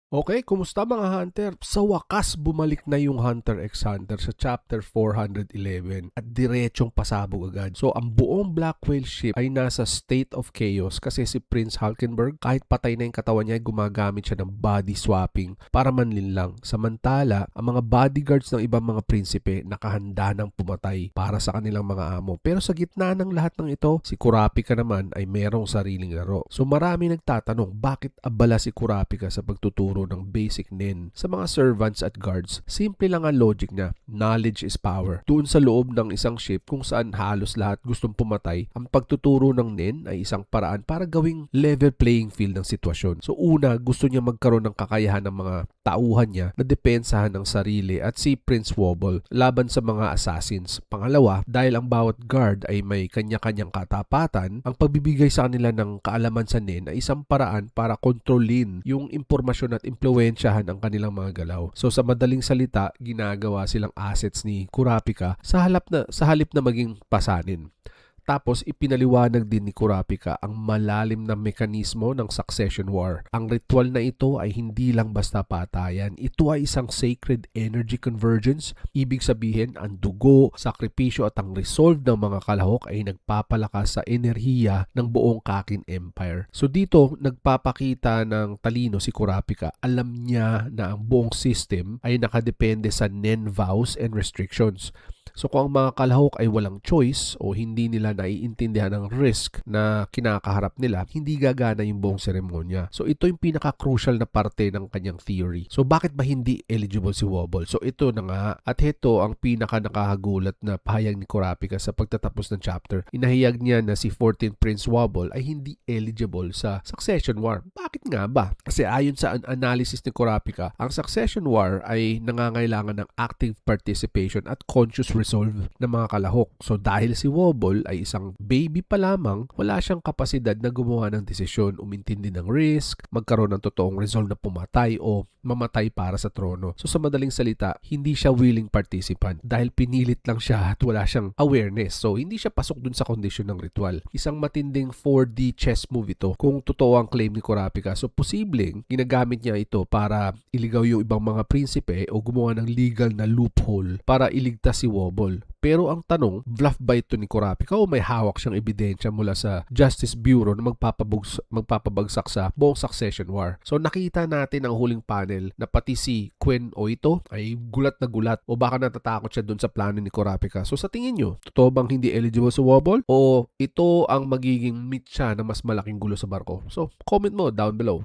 Okay, kumusta mga hunter? Sa wakas bumalik na yung Hunter x Hunter sa chapter 411 at diretsong pasabog agad. So ang buong Black Whale ship ay nasa state of chaos kasi si Prince Hulkenberg kahit patay na yung katawan niya ay gumagamit siya ng body swapping para manlinlang. Samantala, ang mga bodyguards ng ibang mga prinsipe nakahanda ng pumatay para sa kanilang mga amo. Pero sa gitna ng lahat ng ito, si Kurapika naman ay merong sariling laro. So marami nagtatanong bakit abala si Kurapika sa pagtuturo ng basic nen sa mga servants at guards. Simple lang ang logic niya. Knowledge is power. Doon sa loob ng isang ship kung saan halos lahat gustong pumatay, ang pagtuturo ng nen ay isang paraan para gawing level playing field ng sitwasyon. So una, gusto niya magkaroon ng kakayahan ng mga tauhan niya na depensahan ng sarili at si Prince Wobble laban sa mga assassins. Pangalawa, dahil ang bawat guard ay may kanya-kanyang katapatan, ang pagbibigay sa kanila ng kaalaman sa nen ay isang paraan para kontrolin yung impormasyon at impluwensyahan ang kanilang mga galaw. So sa madaling salita, ginagawa silang assets ni Kurapika sa halip na maging pasanin. Tapos ipinaliwanag din ni Kurapika ang malalim na mekanismo ng succession war. Ang ritual na ito ay hindi lang basta patayan. Ito ay isang sacred energy convergence. Ibig sabihin, ang dugo, sakripisyo at ang resolve ng mga kalahok ay nagpapalakas sa enerhiya ng buong Kakin Empire. So dito, nagpapakita ng talino si Kurapika. Alam niya na ang buong system ay nakadepende sa Nen vows and restrictions. So kung ang mga kalahok ay walang choice o hindi nila naiintindihan ang risk na kinakaharap nila, hindi gagana yung buong seremonya. So ito yung pinaka-crucial na parte ng kanyang theory. So bakit ba hindi eligible si Wobble? So ito na nga, at ito ang pinaka-nakakagulat na pahayag ni Kurapika sa pagtatapos ng chapter. Inahayag niya na si 14th Prince Wobble ay hindi eligible sa Succession War. Bakit nga ba? Kasi ayon sa analysis ni Kurapika, ang Succession War ay nangangailangan ng active participation at conscious resolve ng mga kalahok. So dahil si Wobble ay isang baby pa lamang, wala siyang kapasidad na gumawa ng desisyon, umintindi ng risk, magkaroon ng totoong resolve na pumatay o mamatay para sa trono. So sa madaling salita, hindi siya willing participant dahil pinilit lang siya at wala siyang awareness. So hindi siya pasok dun sa kondisyon ng ritual. Isang matinding 4D chess move ito kung totoo ang claim ni Kurapika. So posibleng ginagamit niya ito para iligaw yung ibang mga prinsipe o gumawa ng legal na loophole para iligtas si Wobble. Pero ang tanong, bluff ba ito ni Kurapika o may hawak siyang ebidensya mula sa Justice Bureau na magpapabagsak sa buong Succession War? So nakita natin ang huling panel na pati si Quen Oito ay gulat na gulat o baka natatakot siya dun sa plano ni Kurapika. So sa tingin nyo, totoo bang hindi eligible sa Wobble o ito ang magiging mitya na mas malaking gulo sa barko? So comment mo down below.